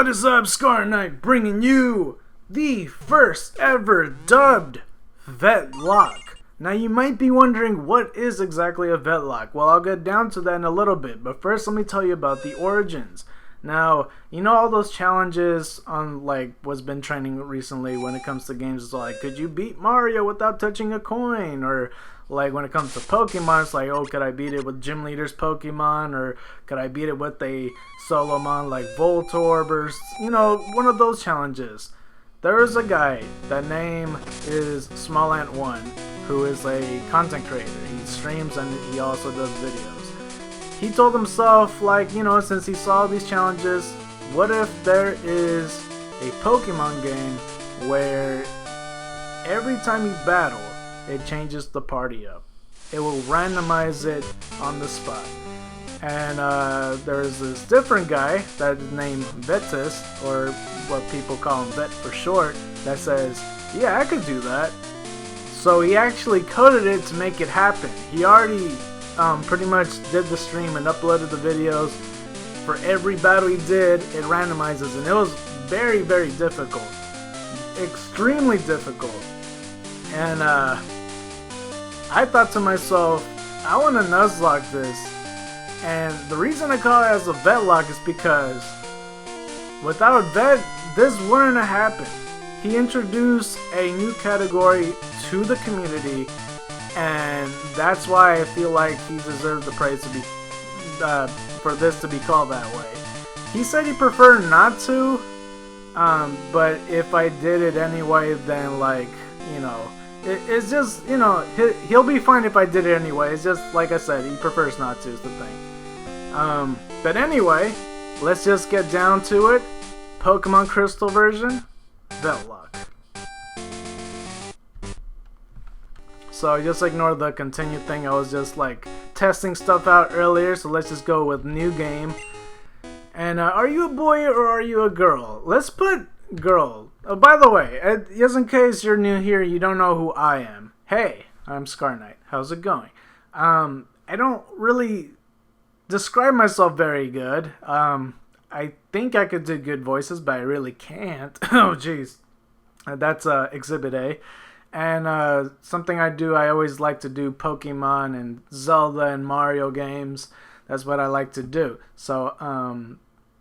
What is up, Scar Knight, bringing you the first ever dubbed Vetlocke. Now you might be wondering, what is exactly a Vetlocke? Well, I'll get down to that in a little bit, but first let me tell you about the origins. Now, you know all those challenges on like what's been trending recently when it comes to games, it's like, could you beat Mario without touching a coin? Or like when it comes to Pokemon, it's like, oh, could I beat it with Gym Leader's Pokemon? Or could I beat it with a Solomon like Voltorb? Or, you know, one of those challenges. There is a guy, that name is SmallAnt1, who is a content creator. He streams and he also does videos. He told himself, like, you know, since he saw these challenges, what if there is a Pokemon game where every time you battle, it changes the party up. It will randomize it on the spot. And there's this different guy that is named Vetyst, or what people call him Vet for short, that says, yeah, I could do that. So he actually coded it to make it happen. He already pretty much did the stream and uploaded the videos. For every battle he did, it randomizes, and it was very, very difficult. Extremely difficult. And I thought to myself, I want to Nuzlocke this. And the reason I call it as a Vetlocke is because without a vet, this wouldn't have happened. He introduced a new category to the community, and that's why I feel like he deserves the praise to be for this to be called that way. He said he preferred not to, but if I did it anyway, then like, you know, it's just, you know, he'll be fine if I did it anyway. It's just, like I said, he prefers not to is the thing. But anyway, let's just get down to it. Pokemon Crystal version, Vetlocke. So just ignore the continue thing. I was just like testing stuff out earlier, so let's just go with new game. And are you a boy or are you a girl? Let's put girl. Oh, by the way, just in case you're new here, you don't know who I am. Hey, I'm Scar Knight. How's it going? I don't really describe myself very good. I think I could do good voices, but I really can't. Oh, jeez. That's Exhibit A. And something I do, I always like to do Pokemon and Zelda and Mario games. That's what I like to do. So,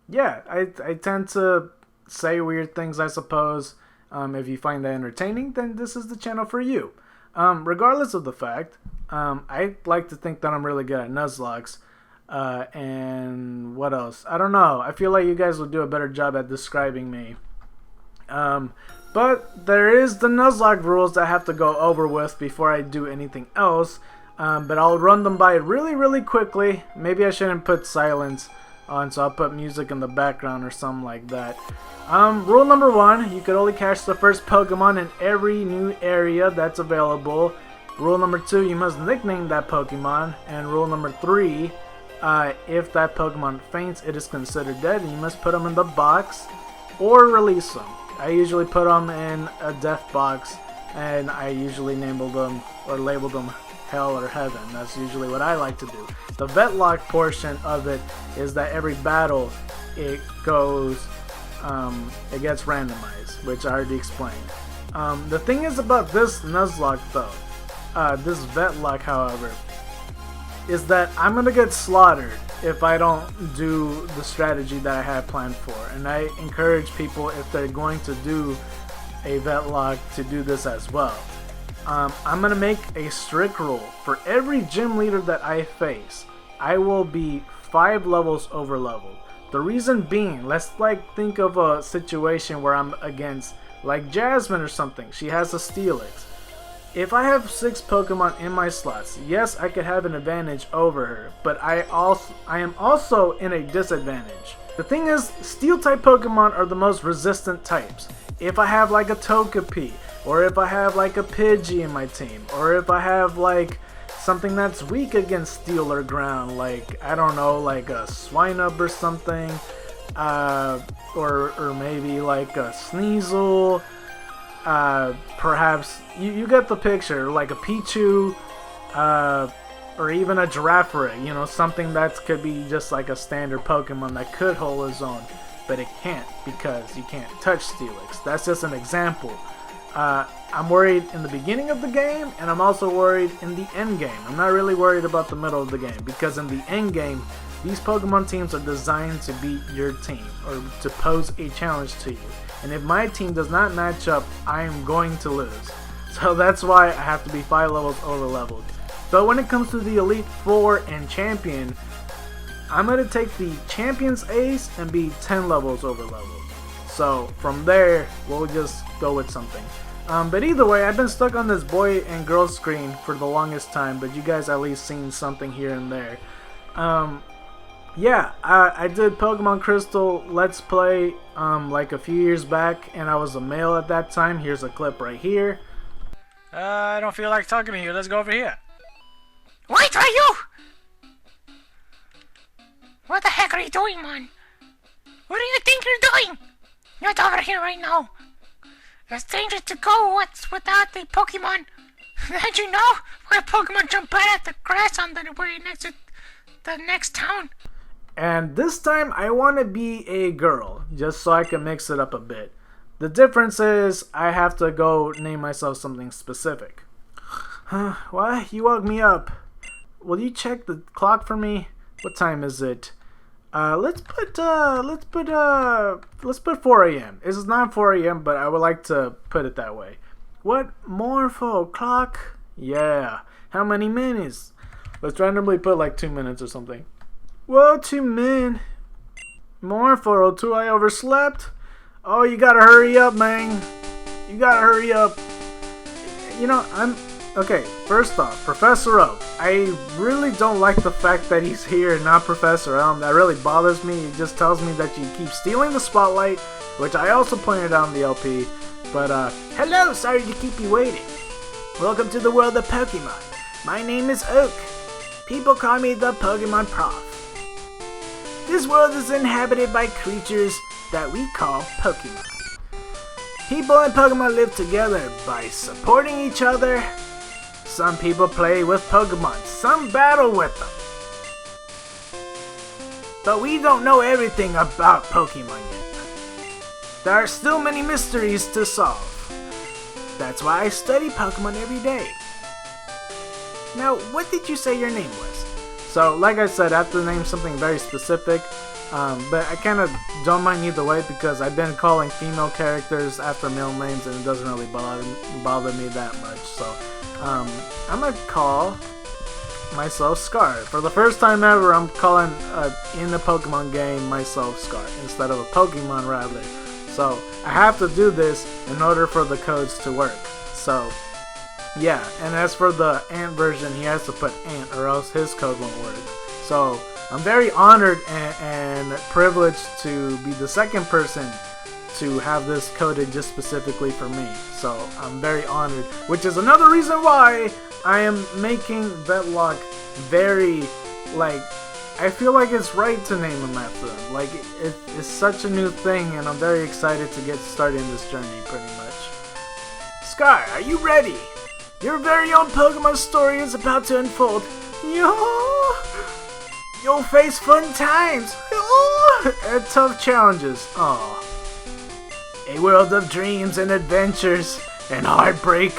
yeah, I tend to say weird things, I suppose. If you find that entertaining, then this is the channel for you. Regardless of the fact, I like to think that I'm really good at Nuzlockes. And what else? I don't know. I feel like you guys will do a better job at describing me. But there is the Nuzlocke rules that I have to go over with before I do anything else. But I'll run them by really, really quickly. Maybe I shouldn't put silence on, so I'll put music in the background or something like that. Rule number 1, you could only catch the first Pokemon in every new area that's available. Rule number 2, you must nickname that Pokemon. And rule number 3, if that Pokemon faints, it is considered dead, and you must put them in the box or release them. I usually put them in a death box, and I usually label them hell or heaven. That's usually what I like to do. The Vetlocke portion of it is that every battle it gets randomized, which I already explained. The thing is about this Nuzlocke though, this Vetlocke however, is that I'm gonna get slaughtered if I don't do the strategy that I had planned for. And I encourage people, if they're going to do a Vetlocke, to do this as well. I'm gonna make a strict rule. For every gym leader that I face, I will be 5 levels over leveled. The reason being, let's like think of a situation where I'm against like Jasmine or something. She has a Steelix. If I have 6 Pokemon in my slots, yes, I could have an advantage over her, but I am also in a disadvantage. The thing is, Steel-type Pokemon are the most resistant types. If I have like a Togepi, or if I have like a Pidgey in my team, or if I have like something that's weak against Steel or Ground, like, I don't know, like a Swinub or something, or maybe like a Sneasel, perhaps, you get the picture, like a Pichu, or even a Giraffere, you know, something that could be just like a standard Pokemon that could hold his own. but it can't because you can't touch Steelix. That's just an example. I'm worried in the beginning of the game, and I'm also worried in the end game. I'm not really worried about the middle of the game, because in the end game, these Pokemon teams are designed to beat your team, or to pose a challenge to you. And if my team does not match up, I am going to lose. So that's why I have to be 5 levels over leveled. So when it comes to the Elite Four and Champion, I'm going to take the Champion's Ace and be 10 levels over leveled. So from there, we'll just go with something. But either way, I've been stuck on this boy and girl screen for the longest time, but you guys at least seen something here and there. Yeah, I did Pokemon Crystal Let's Play like a few years back, and I was a male at that time. Here's a clip right here. I don't feel like talking to you. Let's go over here. Wait, are you? What the heck are you doing, man? What do you think you're doing? Get over here right now. It's dangerous to go without the Pokemon. Did you know when a Pokemon jump out at the grass on the way next to the next town? And this time I want to be a girl, just so I can mix it up a bit. The difference is I have to go name myself something specific. What? You woke me up. Will you check the clock for me? What time is it? Let's put 4 a.m. It's not 4 a.m., but I would like to put it that way. What? Morpho clock? Yeah. How many minutes? Let's randomly put like 2 minutes or something. Whoa, 2 minutes. Morpho 2, I overslept. Oh, you gotta hurry up, man. You gotta hurry up. You know, okay, first off, Professor Oak. I really don't like the fact that he's here and not Professor Elm. That really bothers me. It just tells me that you keep stealing the spotlight, which I also pointed out in the LP. But, hello, sorry to keep you waiting. Welcome to the world of Pokemon. My name is Oak. People call me the Pokemon Prof. This world is inhabited by creatures that we call Pokemon. People and Pokemon live together by supporting each other. Some people play with Pokemon, some battle with them. But we don't know everything about Pokemon yet. There are still many mysteries to solve. That's why I study Pokemon every day. Now, what did you say your name was? So, like I said, I have to name something very specific. But I kind of don't mind either way because I've been calling female characters after male names and it doesn't really bother me that much. So, I'm gonna call myself Scar. For the first time ever, I'm calling in the Pokemon game myself Scar instead of a Pokemon rather. So I have to do this in order for the codes to work. So yeah, and as for the Ant version, he has to put Ant or else his code won't work. So I'm very honored and privileged to be the second person to have this coded just specifically for me. So I'm very honored, which is another reason why I am making Vetlocke very, like, I feel like it's right to name him after him. Like, it's such a new thing, and I'm very excited to get started in this journey, pretty much. Sky, are you ready? Your very own Pokemon story is about to unfold. You'll face fun times and tough challenges. Aww. A world of dreams and adventures and heartbreak.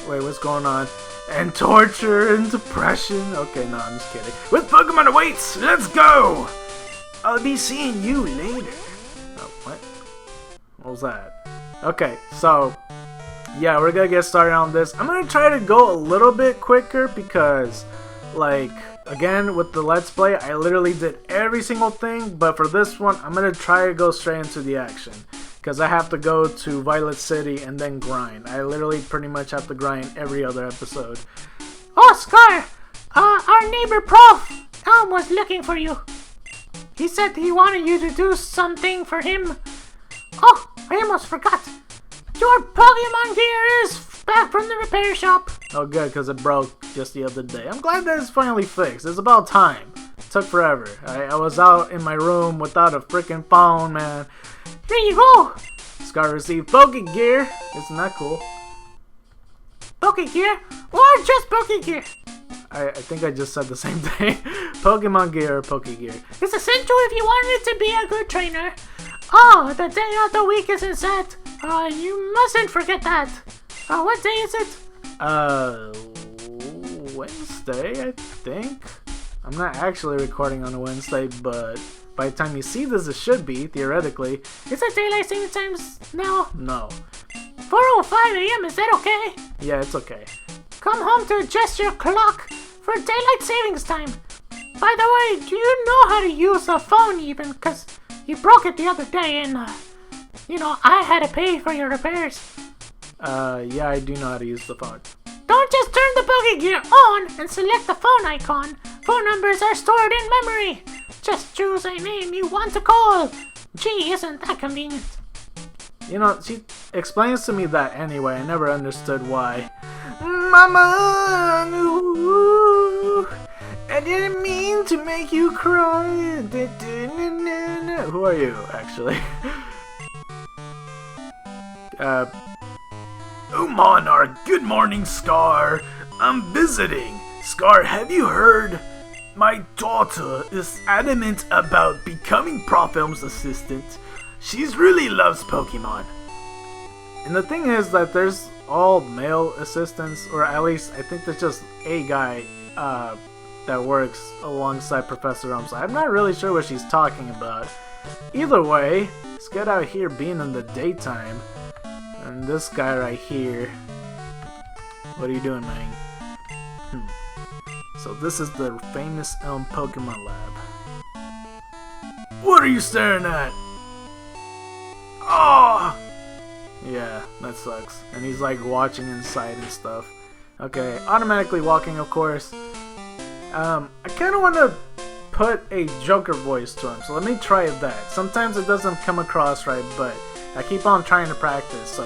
Wait, what's going on? And torture and depression. Okay, no, I'm just kidding. With Pokemon awaits, let's go! I'll be seeing you later. Oh, what? What was that? Okay, so yeah, we're gonna get started on this. I'm gonna try to go a little bit quicker because, like, again, with the Let's Play, I literally did every single thing, but for this one, I'm gonna try to go straight into the action. Because I have to go to Violet City and then grind. I literally pretty much have to grind every other episode. Oh, Scar! Our neighbor Prof. Tom was looking for you. He said he wanted you to do something for him. Oh, I almost forgot. Your Pokemon gear is back from the repair shop. Oh good, because it broke just the other day. I'm glad that it's finally fixed. It's about time. It took forever. I was out in my room without a freaking phone, man. Here you go! Scar received Pokegear. Isn't that cool? Pokegear? Or just Pokegear? I think I just said the same thing. Pokemon gear or Pokegear. It's essential if you wanted to be a good trainer. Oh, the day of the week isn't set. You mustn't forget that. What day is it? Wednesday, I think. I'm not actually recording on a Wednesday, but by the time you see this, it should be, theoretically. Is it daylight saving times now? No. 4:05 a.m., is that okay? Yeah, it's okay. Come home to adjust your clock for daylight savings time. By the way, do you know how to use a phone even? Because you broke it the other day and, I had to pay for your repairs. Yeah, I do know how to use the phone. Don't just turn the Poké Gear on and select the phone icon. Phone numbers are stored in memory. Just choose a name you want to call. Gee, isn't that convenient? She explains to me that anyway. I never understood why. Mama, no, I didn't mean to make you cry. Who are you, actually? Oh, Monarch, good morning, Scar. I'm visiting. Scar, have you heard? My daughter is adamant about becoming Prof. Elm's assistant. She really loves Pokemon. And the thing is that there's all male assistants, or at least I think there's just a guy that works alongside Professor Elm. So I'm not really sure what she's talking about. Either way, let's get out here being in the daytime. And this guy right here. What are you doing, man? So this is the famous Elm Pokemon Lab. What are you staring at? Oh! Yeah, that sucks. And he's like watching inside and stuff. Okay, automatically walking, of course. I kind of want to put a Joker voice to him, so let me try that. Sometimes it doesn't come across right, but I keep on trying to practice, so.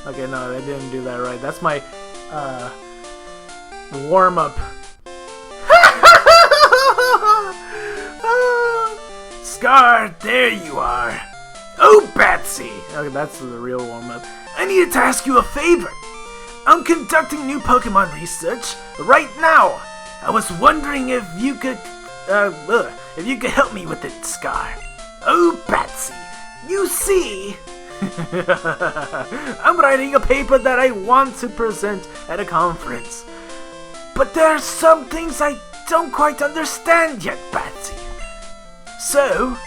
Okay, no, I didn't do that right. That's my warm-up. Scar, there you are. Oh, Batsy! Okay, that's the real warm-up. I need to ask you a favor. I'm conducting new Pokemon research right now. I was wondering if you could help me with it, Scar. Oh, Batsy, you see, I'm writing a paper that I want to present at a conference. But there are some things I don't quite understand yet, Batsy. So,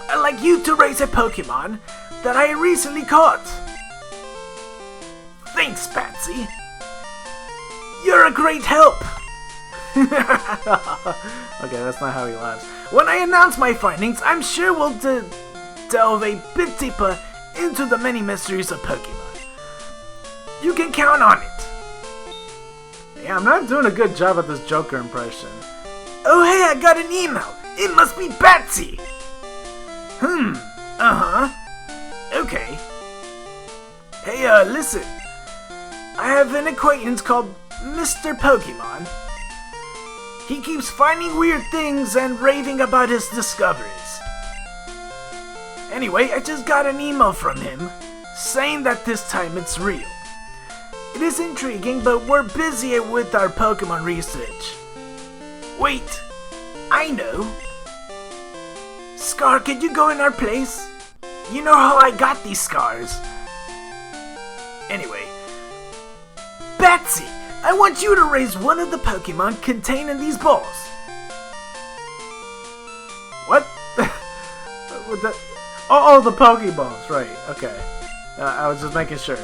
I'd like you to raise a Pokemon that I recently caught. Thanks, Batsy. You're a great help. Okay, that's not how he laughs. When I announce my findings, I'm sure we'll delve a bit deeper into the many mysteries of Pokemon. You can count on it. Yeah, I'm not doing a good job at this Joker impression. Oh hey, I got an email. It must be Batsy. Okay. Hey, listen. I have an acquaintance called Mr. Pokemon. He keeps finding weird things and raving about his discoveries. Anyway, I just got an email from him saying that this time it's real. It is intriguing, but we're busy with our Pokemon research. Wait, I know. Scar, could you go in our place? You know how I got these scars. Anyway, Batsy, I want you to raise one of the Pokemon contained in these balls. What? What the? Oh, the Pokeballs, right, okay. I was just making sure.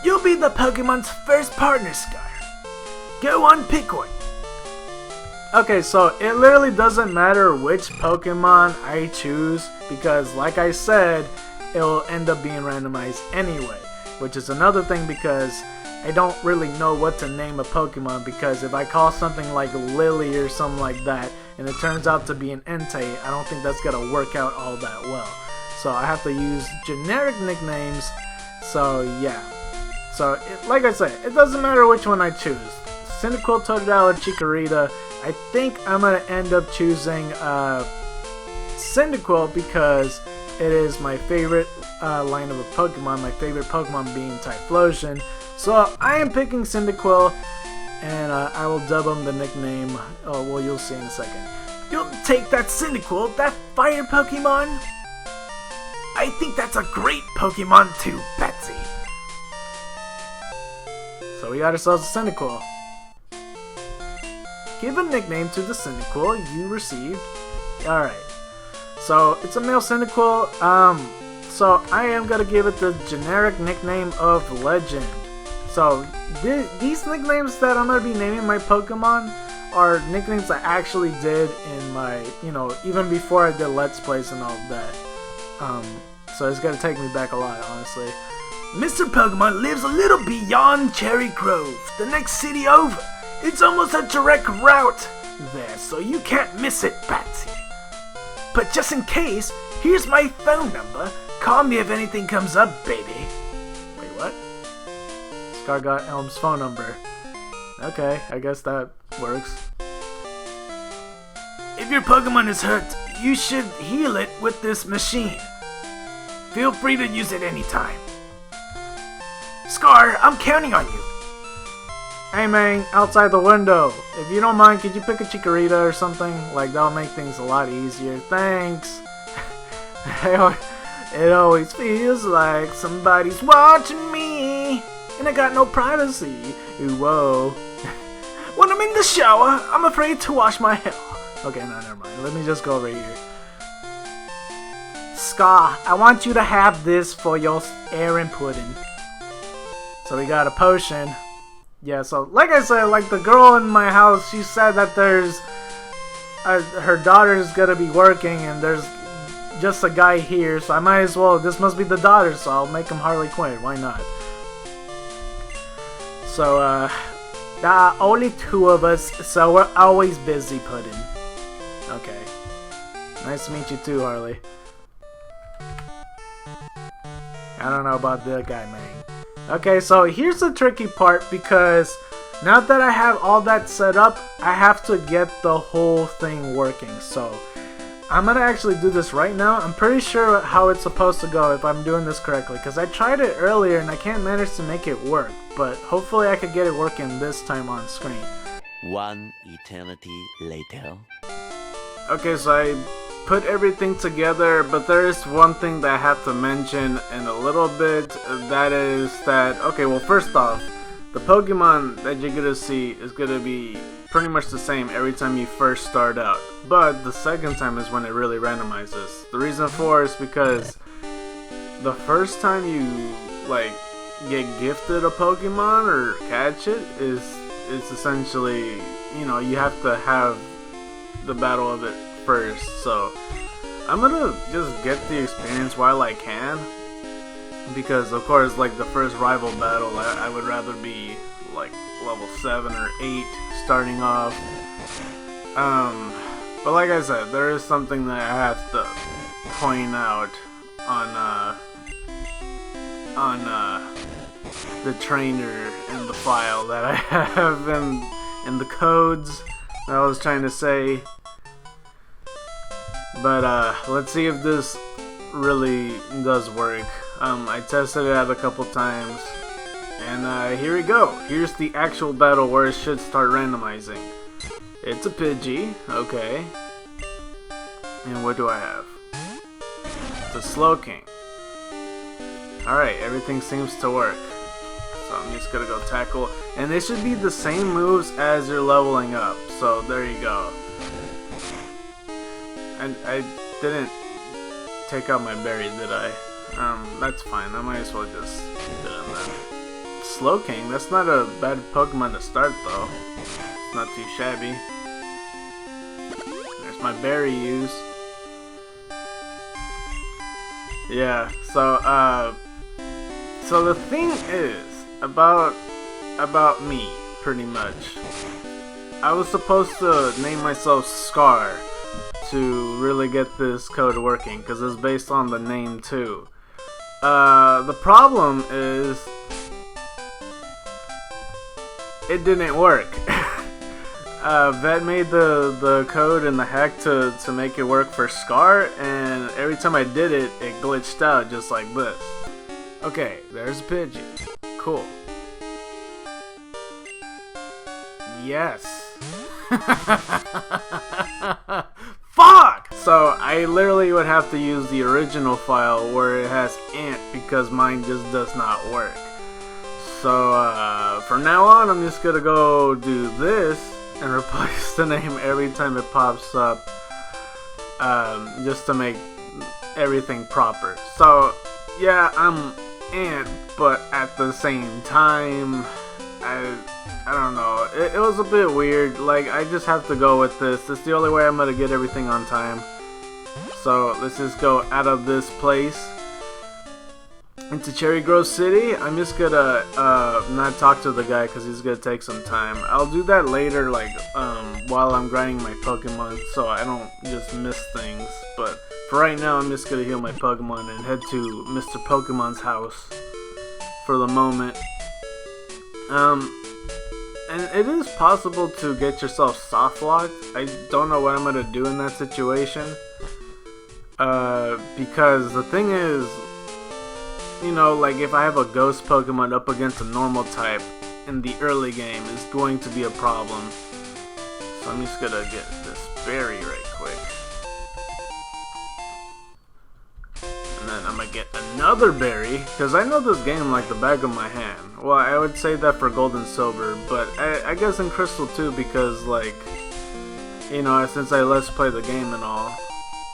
You'll be the Pokemon's first partner, Scar. Go on, pick one. Okay, so it literally doesn't matter which Pokemon I choose because, like I said, it will end up being randomized anyway. Which is another thing because I don't really know what to name a Pokemon because if I call something like Lily or something like that and it turns out to be an Entei, I don't think that's gonna work out all that well. So I have to use generic nicknames, so yeah. So, like I said, it doesn't matter which one I choose. Cyndaquil, Totodile, or Chikorita. I think I'm gonna end up choosing Cyndaquil because it is my favorite line of a Pokemon, my favorite Pokemon being Typhlosion. So I am picking Cyndaquil, and I will dub him the nickname, well, you'll see in a second. You'll take that Cyndaquil, that fire Pokemon? I think that's a great Pokemon too, Betsy. So we got ourselves a Cyndaquil. Give a nickname to the Cyndaquil you received. Alright. So it's a male Cyndaquil. So I am gonna give it the generic nickname of Legend. So these nicknames that I'm gonna be naming my Pokemon are nicknames I actually did in my, even before I did Let's Plays and all that. So it's gonna take me back a lot, honestly. Mr. Pokemon lives a little beyond Cherry Grove, the next city over. It's almost a direct route there, so you can't miss it, Patsy. But just in case, here's my phone number. Call me if anything comes up, baby. Wait, what? Scar got Elm's phone number. Okay, I guess that works. If your Pokemon is hurt, you should heal it with this machine. Feel free to use it anytime. Scar, I'm counting on you. Hey man, outside the window. If you don't mind, could you pick a Chikorita or something? Like, that'll make things a lot easier. Thanks. It always feels like somebody's watching me, and I got no privacy. Ooh, whoa. When I'm in the shower, I'm afraid to wash my hair. Okay, no, never mind. Let me just go over here. Scar, I want you to have this for your Aaron pudding. So we got a potion. Yeah, so like I said, like the girl in my house, she said that there's her daughter's gonna be working and there's just a guy here, so I might as well, this must be the daughter, so I'll make him Harley Quinn, why not? So there are only two of us, so we're always busy pudding. Okay. Nice to meet you too, Harley. I don't know about that guy, man. Okay, so here's the tricky part, because now that I have all that set up, I have to get the whole thing working. So I'm gonna actually do this right now. I'm pretty sure how it's supposed to go if I'm doing this correctly, because I tried it earlier and I can't manage to make it work, but hopefully I could get it working this time on screen. One eternity later. Okay, so I put everything together, but there is one thing that I have to mention in a little bit. That is that, okay, well, first off, the Pokemon that you're gonna see is gonna be pretty much the same every time you first start out, but the second time is when it really randomizes. The reason for is because the first time you like get gifted a Pokemon or catch it is essentially, you have to have the battle of it first. So I'm gonna just get the experience while I can, because of course, like the first rival battle, I would rather be like level 7 or 8 starting off. But like I said, there is something that I have to point out on the trainer in the file that I have in the codes that I was trying to say. But let's see if this really does work. I tested it out a couple times, and here we go. Here's the actual battle where it should start randomizing. It's a Pidgey, okay. And what do I have? It's a Slowking. Alright, everything seems to work. So I'm just gonna go tackle, and they should be the same moves as you're leveling up. So there you go. And I didn't take out my berry, did I? That's fine. I might as well just keep it in there. Slowking, that's not a bad Pokemon to start though. It's not too shabby. There's my berry use. Yeah, so the thing is about me, pretty much. I was supposed to name myself Scar to really get this code working, because it's based on the name too. The problem is it didn't work. Vet made the code and the hack to make it work for Scar, and every time I did it, it glitched out just like this. Okay, there's Pidgey. Cool. Yes. So I literally would have to use the original file where it has ant because mine just does not work. So from now on, I'm just gonna go do this and replace the name every time it pops up, just to make everything proper. So yeah, I'm ant, but at the same time, I don't know. It was a bit weird. Like, I just have to go with this. It's the only way I'm gonna get everything on time. So let's just go out of this place into Cherry Grove City. I'm just gonna not talk to the guy because he's gonna take some time. I'll do that later, like while I'm grinding my Pokemon, so I don't just miss things. But for right now, I'm just gonna heal my Pokemon and head to Mr. Pokemon's house for the moment. And it is possible to get yourself soft locked. I don't know what I'm gonna do in that situation. Because the thing is, you know, like if I have a ghost Pokemon up against a normal type in the early game, it's going to be a problem. So I'm just gonna get this berry right quick. And then I'm gonna get another berry, because I know this game like the back of my hand. Well, I would say that for Gold and Silver, but I guess in Crystal too, because like, you know, since I Let's Play the game and all,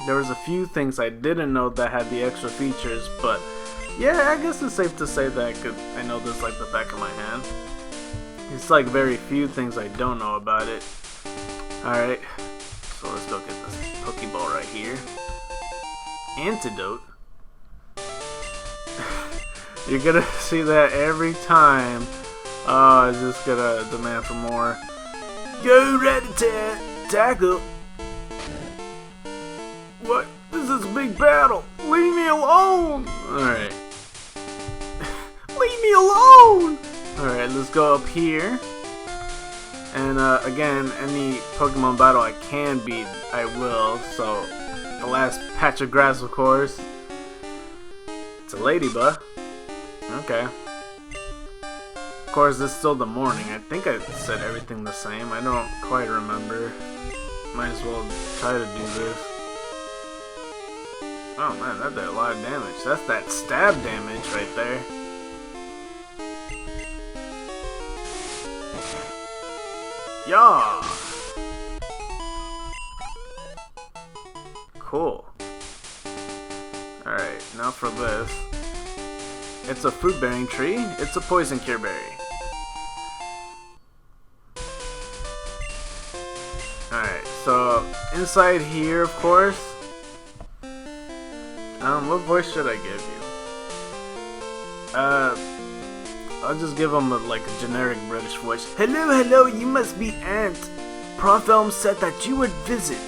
there was a few things I didn't know that had the extra features, but yeah, I guess it's safe to say that I know this like the back of my hand. It's like very few things I don't know about it. Alright, so let's go get this Pokeball right here. Antidote. You're gonna see that every time. Oh, it's just gonna demand for more. Go Rat-a-tat! Tackle! What? This is a big battle! Leave me alone! Alright. Leave me alone! Alright, let's go up here. And again, any Pokemon battle I can beat, I will. So, the last patch of grass, of course. It's a Ladybug. Okay. Of course, it's still the morning. I think I said everything the same. I don't quite remember. Might as well try to do this. Oh man, that did a lot of damage. That's that stab damage right there. Yeah. Cool. Alright, now for this. It's a fruit bearing tree. It's a poison cure berry. Alright, so inside here, of course. What voice should I give you? I'll just give him like a generic British voice. Hello, you must be Ant. Prof Elm said that you would visit.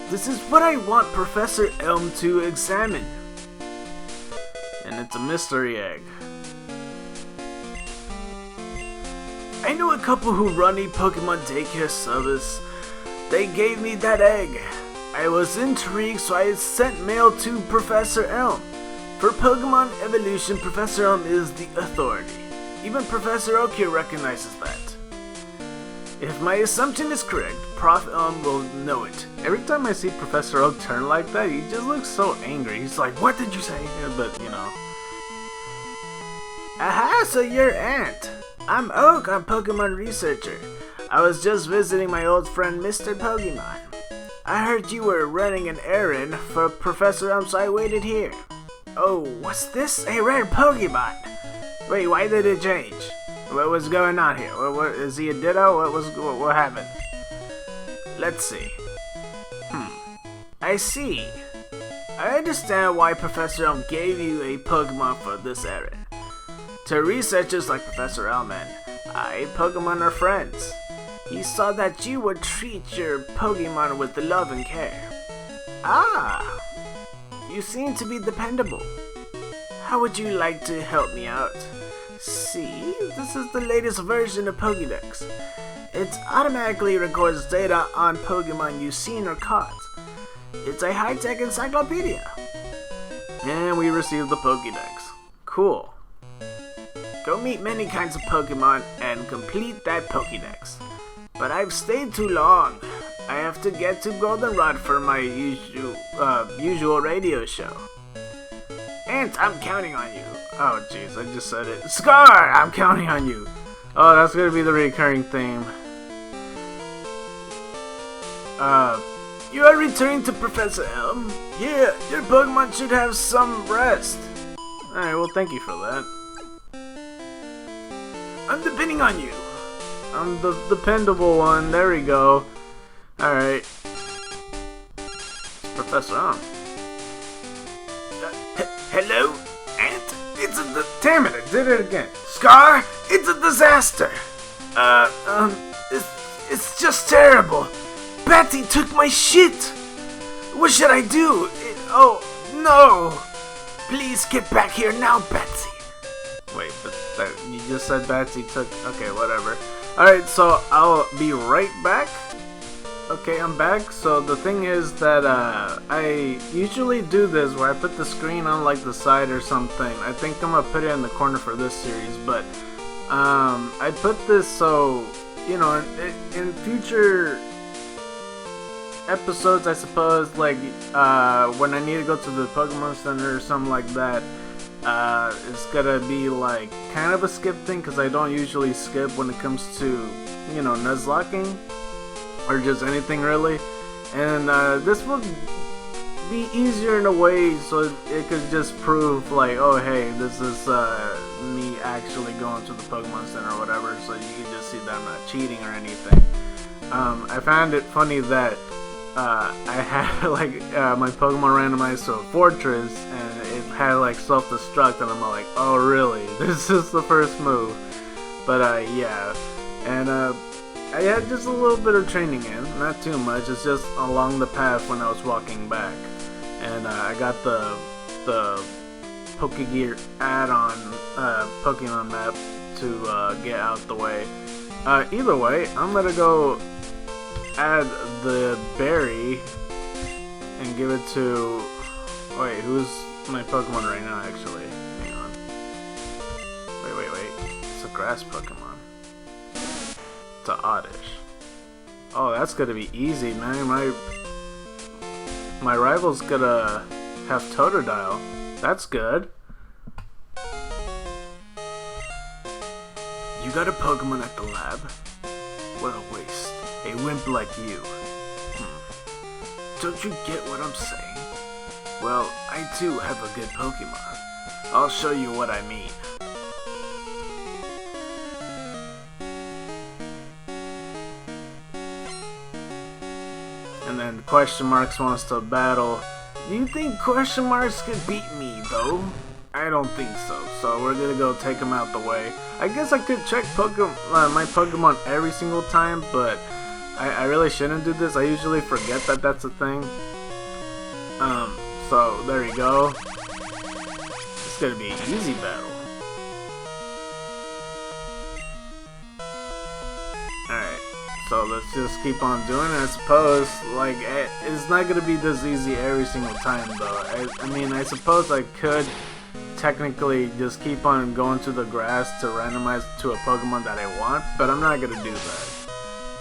This is what I want Professor Elm to examine. And it's a mystery egg. I know a couple who run a Pokemon daycare service. They gave me that egg. I was intrigued, so I sent mail to Professor Elm. For Pokemon evolution, Professor Elm is the authority. Even Professor Oak here recognizes that. If my assumption is correct, Prof Elm will know it. Every time I see Professor Oak turn like that, he just looks so angry. He's like, what did you say? But, you know. Aha, so you're Ant. I'm Oak, I'm Pokemon researcher. I was just visiting my old friend Mr. Pokemon. I heard you were running an errand for Professor Elm, so I waited here. Oh, what's this? A rare Pokemon? Wait, why did it change? What was going on here? What is he a Ditto? What happened? Let's see. I see. I understand why Professor Elm gave you a Pokemon for this errand. To researchers like Professor Elm and I, Pokemon are friends. He saw that you would treat your Pokemon with love and care. Ah, you seem to be dependable. How would you like to help me out? See, this is the latest version of Pokédex. It automatically records data on Pokemon you've seen or caught. It's a high-tech encyclopedia. And we received the Pokédex. Cool. Go meet many kinds of Pokemon and complete that Pokédex. But I've stayed too long. I have to get to Goldenrod for my usual radio show. Ant, I'm counting on you. Oh, jeez, I just said it. Scar, I'm counting on you. Oh, that's gonna be the recurring theme. You are returning to Professor Elm? Yeah, your Pokemon should have some rest. Alright, well, thank you for that. I'm depending on you. I'm the dependable one. There we go. Alright. Professor Elm. Hello? Ant? It's a... Damn it, I did it again. Scar? It's a disaster. It's just terrible. Betsy took my shit! What should I do? Oh, no! Please get back here now, Betsy! Wait, but you just said Betsy took... Okay, whatever. Alright, so I'll be right back. Okay, I'm back. So the thing is that I usually do this where I put the screen on like the side or something. I think I'm gonna put it in the corner for this series, but I put this so, you know, in future episodes, I suppose, like when I need to go to the Pokemon Center or something like that, it's gonna be like kind of a skip thing because I don't usually skip when it comes to, you know, Nuzlocking or just anything really. And this will be easier in a way so it could just prove like, oh hey, this is me actually going to the Pokemon Center or whatever, so you can just see that I'm not cheating or anything. I found it funny that I had like my Pokemon randomized to a fortress and it had like self-destruct, and I'm like, oh really? This is the first move. But yeah, and I had just a little bit of training in, not too much. It's just along the path when I was walking back, and I got the Pokegear add-on Pokemon map to get out the way. Either way, I'm gonna go add the berry and give it to... Wait, who's my Pokemon right now, actually? Hang on. Wait. It's a grass Pokemon. It's a Oddish. Oh, that's gonna be easy, man. My rival's gonna have Totodile. That's good. You got a Pokemon at the lab? What a waste. A wimp like you. Don't you get what I'm saying? Well, I too have a good Pokemon. I'll show you what I mean. And then Question Marks wants to battle. Do you think Question Marks could beat me, though? I don't think so, so we're gonna go take him out the way. I guess I could check my Pokemon every single time, but I really shouldn't do this. I usually forget that that's a thing. So there you go. It's gonna be an easy battle. Alright, so let's just keep on doing it. I suppose, like, it's not gonna be this easy every single time, though. I mean, I suppose I could technically just keep on going to the grass to randomize to a Pokemon that I want, but I'm not gonna do that.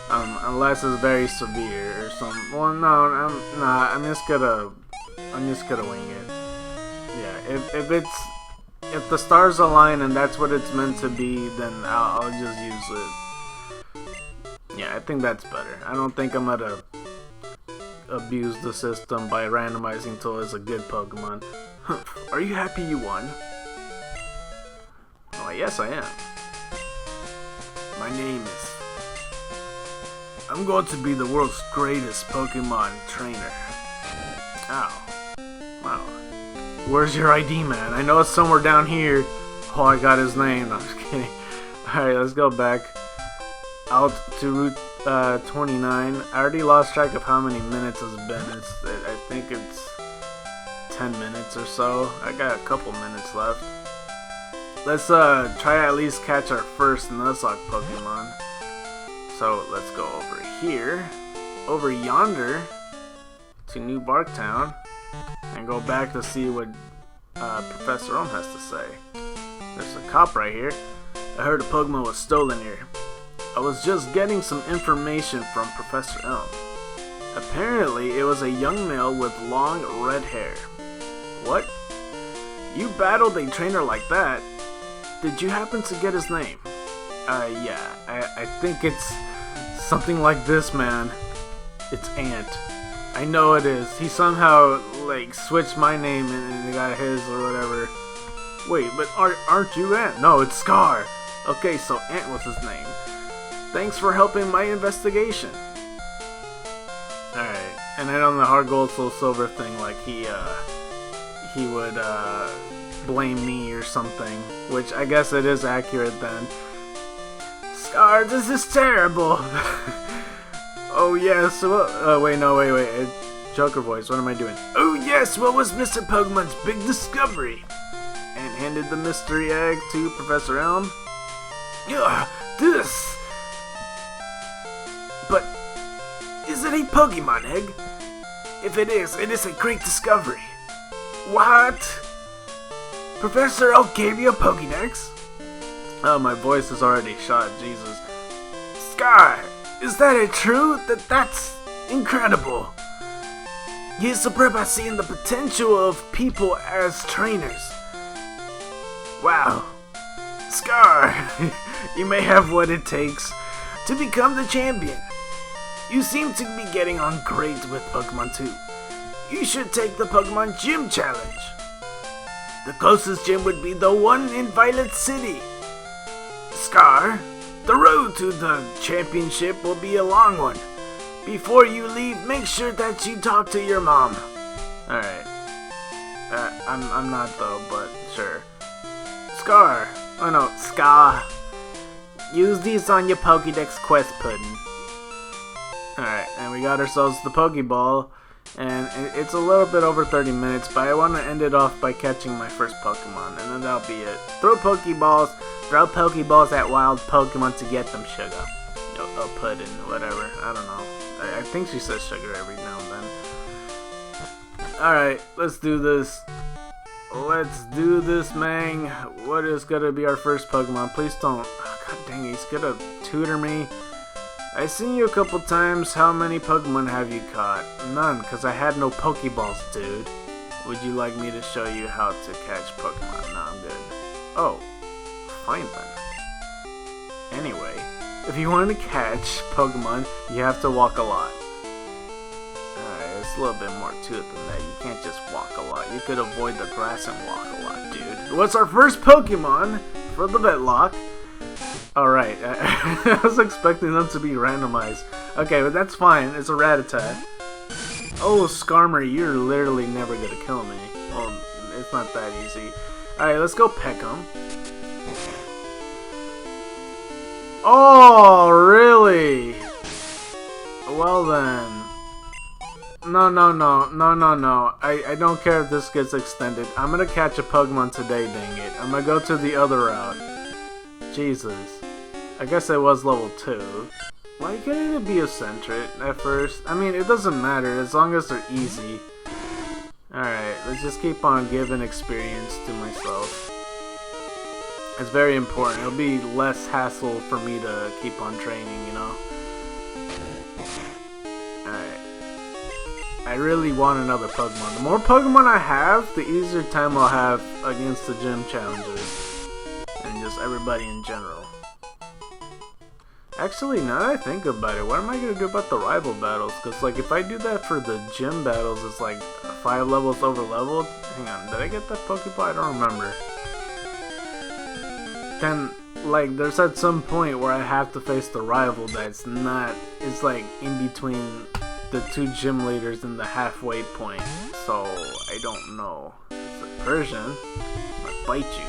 Unless it's very severe or something. Well, no, I'm just gonna wing it. Yeah, if the stars align and that's what it's meant to be, then I'll just use it. Yeah, I think that's better. I don't think I'm gonna abuse the system by randomizing till it's a good Pokemon. Are you happy you won? Oh, yes I am. My name is... I'm going to be the world's greatest Pokemon trainer. Ow. Wow. Where's your ID, man? I know it's somewhere down here. Oh, I got his name. No, I'm just kidding. Alright, let's go back. Out to Route 29. I already lost track of how many minutes it's been. I think it's 10 minutes or so. I got a couple minutes left. Let's try at least catch our first Nuzlocke Pokemon. So let's go over here, over yonder to New Barktown, and go back to see what Professor Elm has to say. There's a cop right here. I heard a Pokemon was stolen here. I was just getting some information from Professor Elm. Apparently, it was a young male with long red hair. What? You battled a trainer like that? Did you happen to get his name? Yeah, I think it's something like this, man. It's Ant. I know it is. He somehow, like, switched my name and got his or whatever. Wait, but aren't you Ant? No, it's Scar. Okay, so Ant was his name. Thanks for helping my investigation. Alright, and then on the hard gold soul silver thing, like, he would, blame me or something, which I guess it is accurate then. Scar, this is terrible. Oh yes, well, wait, Joker voice, what am I doing? Oh yes, what was Mr. Pokemon's big discovery? And handed the mystery egg to Professor Elm. Ugh, this! But, is it a Pokemon egg? If it is a great discovery. What? Professor Elm gave you a Pokédex? Oh, my voice is already shot, Jesus. Scar, is that it true? That's incredible. He is superb at seeing the potential of people as trainers. Wow. Scar, you may have what it takes to become the champion. You seem to be getting on great with Pokemon too. You should take the Pokemon Gym Challenge. The closest gym would be the one in Violet City. Scar, the road to the championship will be a long one. Before you leave, make sure that you talk to your mom. Alright. I'm not though, but sure. Scar. Oh no, Scar. Use these on your Pokédex quest pudding. Alright, and we got ourselves the Pokeball. And it's a little bit over 30 minutes, but I want to end it off by catching my first Pokemon, and then that'll be it. Throw Pokeballs at wild Pokemon to get them sugar. Or pudding, whatever, I don't know. I think she says sugar every now and then. Alright, let's do this. Let's do this, man. What is gonna be our first Pokemon? Please don't. Oh, God dang it, he's gonna tutor me. I've seen you a couple times. How many Pokemon have you caught? None, because I had no Pokeballs, dude. Would you like me to show you how to catch Pokemon? No, I'm good. Oh, fine then. Anyway, if you want to catch Pokemon, you have to walk a lot. Alright, there's a little bit more to it than that. You can't just walk a lot. You could avoid the grass and walk a lot, dude. What's our first Pokemon for the Vetlocke? Alright, I was expecting them to be randomized. Okay, but that's fine. It's a Rattata. Oh, Skarmory, you're literally never gonna kill me. Well, it's not that easy. Alright, let's go peck him. Oh, really? Well then. No. I don't care if this gets extended. I'm gonna catch a Pokemon today, dang it. I'm gonna go to the other route. Jesus. I guess I was level 2. Why couldn't it be a Sentret at first? I mean, it doesn't matter as long as they're easy. Alright, let's just keep on giving experience to myself. It's very important. It'll be less hassle for me to keep on training, you know? Alright. I really want another Pokemon. The more Pokemon I have, the easier time I'll have against the gym challenges. And just everybody in general. Actually, now that I think about it, what am I going to do about the rival battles? Because, like, if I do that for the gym battles, it's like 5 levels over leveled. Hang on, did I get that Pokeball? I don't remember. Then, like, there's at some point where I have to face the rival that's not, it's like in between the 2 gym leaders in the halfway point. So, I don't know. It's a Persian. Might bite you.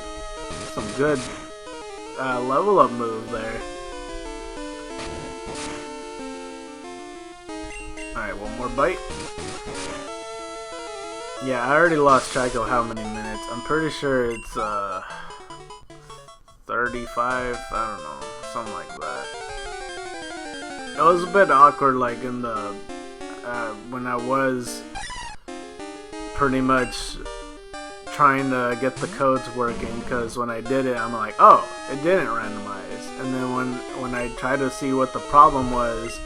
Some good level up move there. Alright, one more bite. Yeah, I already lost track of how many minutes. I'm pretty sure it's 35, I don't know, something like that. It was a bit awkward, like in the when I was pretty much trying to get the codes working, because when I did it, I'm like, oh, it didn't randomize. And then when I tried to see what the problem was,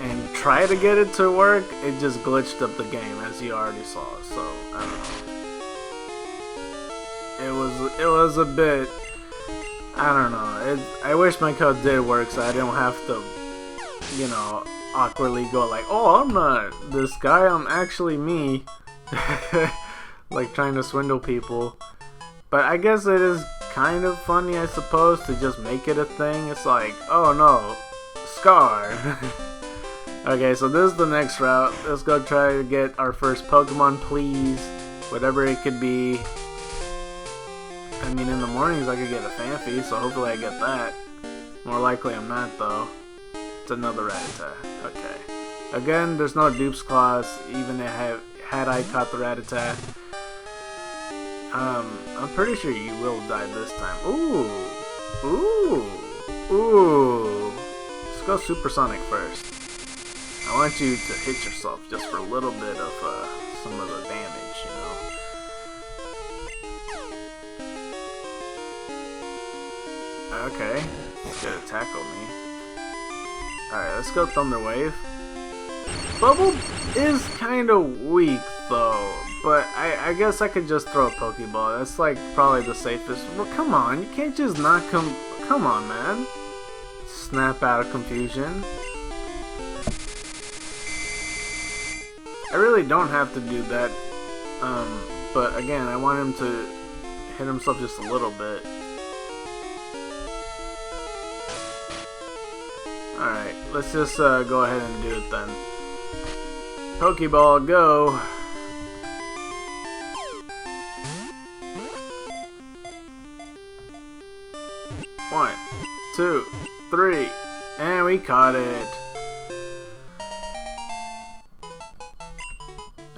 and try to get it to work, it just glitched up the game, as you already saw. So I don't know. It was a bit. I don't know. I wish my code did work, so I didn't have to, you know, awkwardly go like, "Oh, I'm not this guy. I'm actually me," like trying to swindle people. But I guess it is kind of funny, I suppose, to just make it a thing. It's like, oh no, Scar. Okay, so this is the next route. Let's go try to get our first Pokemon, please. Whatever it could be. I mean, in the mornings I could get a Phanpy, so hopefully I get that. More likely I'm not, though. It's another Rattata. Okay. Again, there's no Dupes Claws, even had I caught the Rattata. I'm pretty sure you will die this time. Ooh! Ooh! Ooh! Let's go Supersonic first. I want you to hit yourself just for a little bit of some of the damage, you know. Okay, it's gonna tackle me. Alright, let's go Thunder Wave. Bubble is kind of weak though, but I guess I could just throw a Pokeball. That's like probably the safest. Well, come on, you can't just not come on, man. Snap out of confusion. I really don't have to do that, but again, I want him to hit himself just a little bit. Alright, let's just go ahead and do it then. Pokeball, go! One, two, three, and we caught it!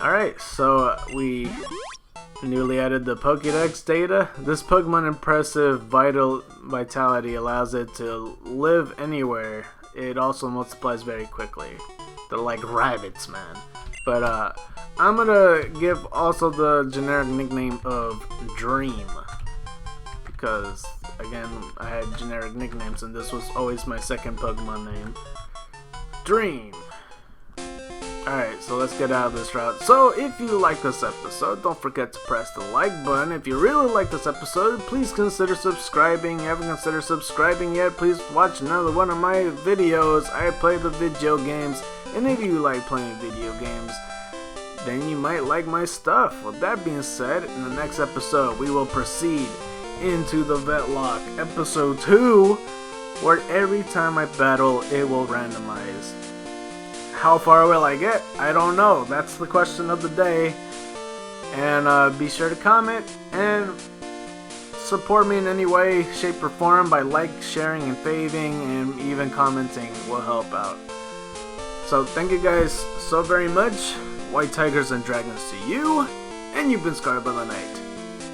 Alright, so we newly added the Pokédex data. This Pokemon impressive vitality allows it to live anywhere. It also multiplies very quickly. They're like rabbits, man. But I'm gonna give also the generic nickname of Dream, because again, I had generic nicknames and this was always my second Pokemon name. Dream. Alright, so let's get out of this route. So, if you like this episode, don't forget to press the like button. If you really like this episode, please consider subscribing. If you haven't considered subscribing yet, please watch another one of my videos. I play the video games, and if you like playing video games, then you might like my stuff. With that being said, in the next episode, we will proceed into the Vetlocke episode 2, where every time I battle, it will randomize. How far will I get? I don't know. That's the question of the day. And be sure to comment and support me in any way, shape, or form by sharing, and faving, and even commenting will help out. So thank you guys so very much. White Tigers and Dragons to you. And you've been scarred by the night.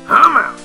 I'm out.